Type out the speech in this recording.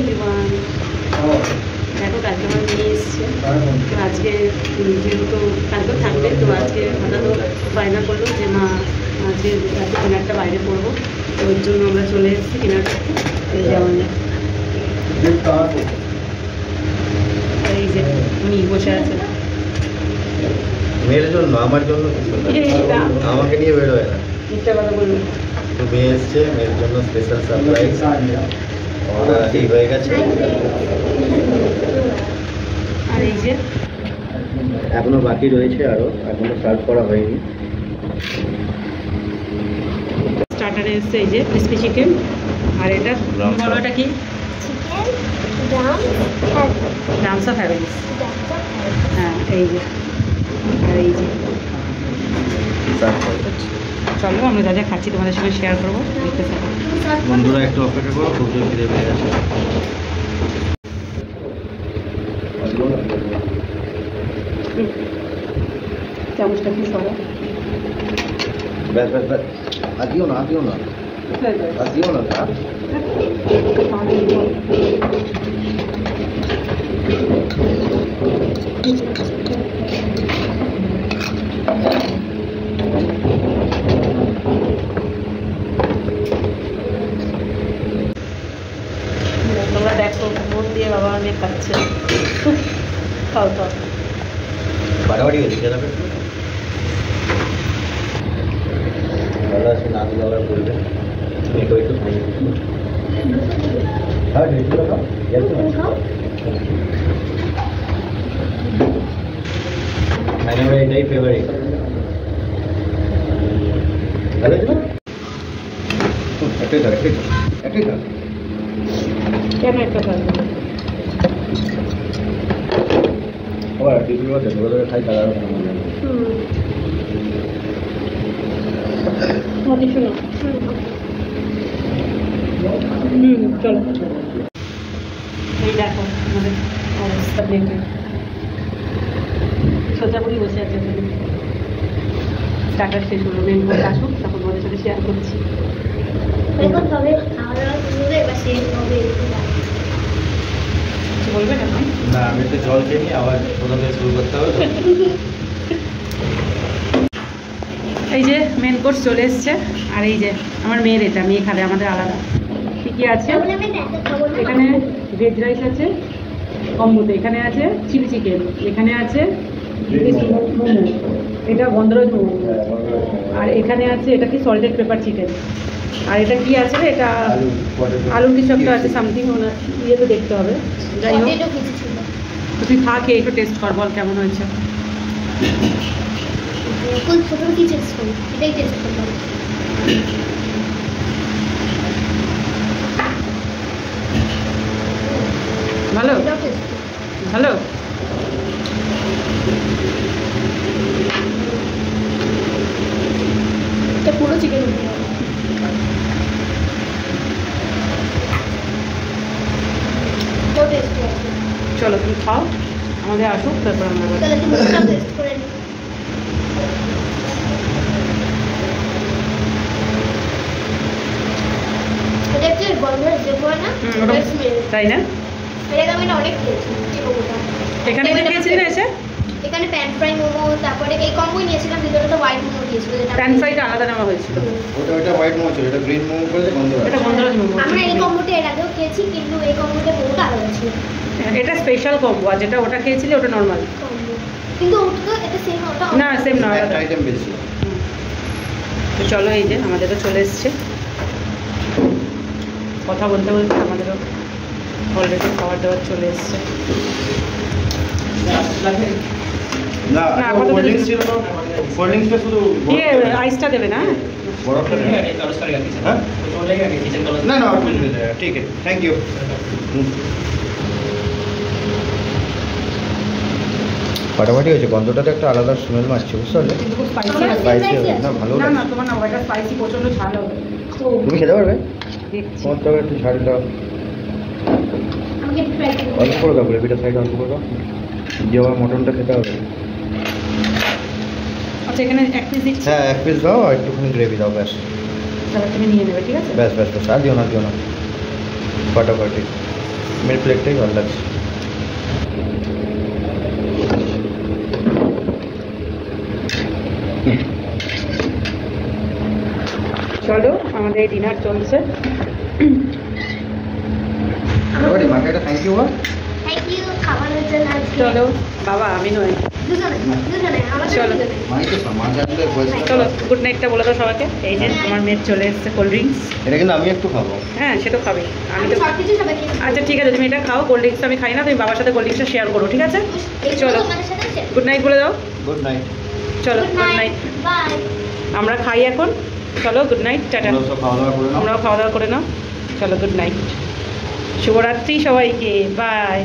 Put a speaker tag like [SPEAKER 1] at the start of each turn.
[SPEAKER 1] Everyone. দেখো কালকে আমার মেয়ে এসছে, তো আজকে যেহেতু কালকেও থাকবে, তো আজকে হঠাৎ বায়না করলো যে মা আজকে কেনারটা বাইরে পড়বো, তো ওর জন্য আমরা চলে এসেছি কেনার করতে। এই যে আমাদের এই যে উনি বসে আছে
[SPEAKER 2] মেয়ের জন্য, আমার জন্য আমাকে নিয়ে বেরোয় না,
[SPEAKER 1] মিথ্যা কথা বলবো।
[SPEAKER 2] তো মেয়ে এসছে, মেয়ের জন্য স্পেশাল সারপ্রাইজ এই হয়ে গেছে।
[SPEAKER 1] আর এই যে
[SPEAKER 2] এখনো বাকি রয়েছে, আরো এখনো সার্ভ করা হয়নি।
[SPEAKER 1] স্টার্টারে এসছে এই যে ক্রিসপি চিকেন, আর এটা বলো এটা কি? Dance of heavens. হ্যাঁ এই যে, আর এই যে চলো আমরা যা যা খাচ্ছি তোমাদের সঙ্গে শেয়ার করবো, দেখতে থাকো।
[SPEAKER 2] বন্ধুরা একটু অপেক্ষা করো, খুব জোর খিদে পেয়ে গেছে।
[SPEAKER 1] চামচটা কি সরা,
[SPEAKER 2] ব্যাস ব্যাস ব্যাস, আর দিও না, আর দিও না, আর দিও না।
[SPEAKER 1] তোমরা দেখো মন দিয়ে বাবা অনেক খাচ্ছে, খাও খাও।
[SPEAKER 2] বাড়াবাড়ি হয়েছে যাবে, ভালো আছে না দিলে আবার বলবে একটু একটু খাই। হ্যাঁ ঢেঁড়সগুলো খাও, আমার এটাই ফেভারিট। ভালো আছে না? একটাই থাক, একটাই থাক।
[SPEAKER 1] কেন একটা খাবে?
[SPEAKER 2] আবার টিফিন মধ্যে ধরে ধরে খাই, তার আরো ভালো লাগে।
[SPEAKER 1] চলো এই দেখো আমাদের অবস্থা দেখে সোজাপুরি বসে আছে। স্টার্টার শেষ হলো, মেন কোর্স আসুক তখন ওদের সাথে শেয়ার করছি। বলবে না?
[SPEAKER 2] না আমি তো জল খেয়ে নিই, আবার প্রথম থেকে শুরু করতে হবে।
[SPEAKER 1] এই যে মেন কোর্স চলে এসছে, আর এই যে আমার মেয়ের, এটা মেয়ে খাবে, আমাদের আলাদা। কী কী আছে এখানে? ভেজ রাইস আছে কম্বোতে, এখানে আছে চিলি চিকেন, এখানে আছে মোমো, এটা গন্ধরাজ মোমো, আর এখানে আছে এটা কি সল্টেড পেপার চিকেন, আর এটা কি আছে রে, এটা আলুর কিছু একটা আছে সামথিং, ওনার ইয়ে তো দেখতে হবে। যাই হোক তুই খা, খেয়ে একটু টেস্ট কর, বল কেমন হয়েছে। ভালো ভালো। এটা পুরো চিকেন। চলো তুমি খাও, আমাদের আসুক তারপর আমরা তাই না? এখানে খেয়েছিলি না এসে?
[SPEAKER 3] এখানে প্যান ফ্রাই মোমো, তারপরে এই কম্বোই নিয়েছিলাম, ভিতরে তো হোয়াইট মোমো দিয়েছিল।
[SPEAKER 1] প্যান ফ্রাইটা আলাদা নেওয়া হয়েছিল,
[SPEAKER 2] ওটা হোয়াইট মোমো ছিল, এটা গ্রিন মোমো করে গন্ধরাজ।
[SPEAKER 1] এটা গন্ধরাজ মোমো।
[SPEAKER 3] আমরা এই কম্বোটা এর আগেও খেয়েছি, কিন্তু এই কম্বোটা মোমোটা আলাদা ছিল।
[SPEAKER 1] এটা স্পেশাল কম্বো, আর যেটা ওটা খেয়েছিলে ওটা নর্মাল।
[SPEAKER 3] কিন্তু ওটা তো এটা সেম, ওটা
[SPEAKER 1] না সেম না,
[SPEAKER 2] একটা আইটেম বেশি।
[SPEAKER 1] তো চলো এই যে আমাদেরও চলে এসছে, কথা বলতে বলতে আমাদেরও অলরেডি খাবার দাবার চলে এসছে।
[SPEAKER 2] না কোল্ড ড্রিঙ্কস ছিল না, কোল্ড ড্রিঙ্কসটা শুধু
[SPEAKER 1] ইয়ে আইসটা দেবে না?
[SPEAKER 2] বরফটা দেবে। হ্যাঁ না না ঠিক আছে, থ্যাংক ইউ। ফাটাফাটি হয়েছে, গন্ধটা তো একটা আলাদা স্মেল মারছে, বুঝতে পারলে?
[SPEAKER 1] কিন্তু খুব স্পাইসি আছে।
[SPEAKER 2] স্পাইসি হবে না, ভালো
[SPEAKER 1] না
[SPEAKER 2] লাগে।
[SPEAKER 1] না তোমার না, ওটা স্পাইসি প্রচন্ড ঝাল হবে।
[SPEAKER 2] তুমি খেতে পারবে?
[SPEAKER 1] দেখছি
[SPEAKER 2] তোমার তো একটু ঝাল দাও,
[SPEAKER 3] আমাকে ফ্রাই করে
[SPEAKER 2] অল্প করে দাও, গ্রেভিটা সাইড অল্প করে দাও, যে আমার মটনটা খেতে হবে।
[SPEAKER 1] আচ্ছা এখানে এক পিস দিচ্ছি,
[SPEAKER 2] হ্যাঁ এক পিস দাও, আর একটুখানি গ্রেভি দাও, ব্যাস
[SPEAKER 1] তাহলে তুমি নিয়ে নেবে, ঠিক আছে?
[SPEAKER 2] ব্যাস ব্যাস ব্যাস, আর দিও না, দিও না, ফাটাফাটি। मेरे प्लेटটাই ভালো লাগছে।
[SPEAKER 1] চলো আমাদের ডিনার চলছে।
[SPEAKER 2] আরে মাকে একটা থ্যাংক ইউ বল।
[SPEAKER 3] থ্যাংক ইউ খাবারের জন্য আজকে।
[SPEAKER 1] চলো বাবা আমি নয়,
[SPEAKER 3] দুজনে আমাদের
[SPEAKER 1] চলো।
[SPEAKER 3] দুজনে।
[SPEAKER 2] মাইকে সম্মান জানলে
[SPEAKER 1] চলো গুড নাইটটা বলে দাও সবাইকে। এই যে আমার মেয়ে চলে এসছে কোল্ড ড্রিঙ্কস।
[SPEAKER 2] এটা কিন্তু আমি একটু খাবো।
[SPEAKER 1] হ্যাঁ সে তো খাবে, আমি
[SPEAKER 3] আমি
[SPEAKER 1] তো
[SPEAKER 3] সবকিছু সবাইকে
[SPEAKER 1] আচ্ছা ঠিক আছে তুমি এটা খাও, কোল্ড ড্রিঙ্কস আমি খাই না, তুমি বাবার সাথে কোল্ড ড্রিঙ্কসটা শেয়ার করো, ঠিক আছে? চলো
[SPEAKER 3] তোমাদের সাথে আছে।
[SPEAKER 1] গুড নাইট বলে দাও।
[SPEAKER 2] Good night.
[SPEAKER 1] চলো গুড নাইট,
[SPEAKER 3] বাই।
[SPEAKER 1] আমরা খাই এখন। চলো গুড নাইট, টাটা।
[SPEAKER 2] তোমরা সব খাওয়া দাওয়া করে নাও।
[SPEAKER 1] আমরাও খাওয়া দাওয়া করে নাও। চলো গুড নাইট, শুভরাত্রি সবাইকে, বাই।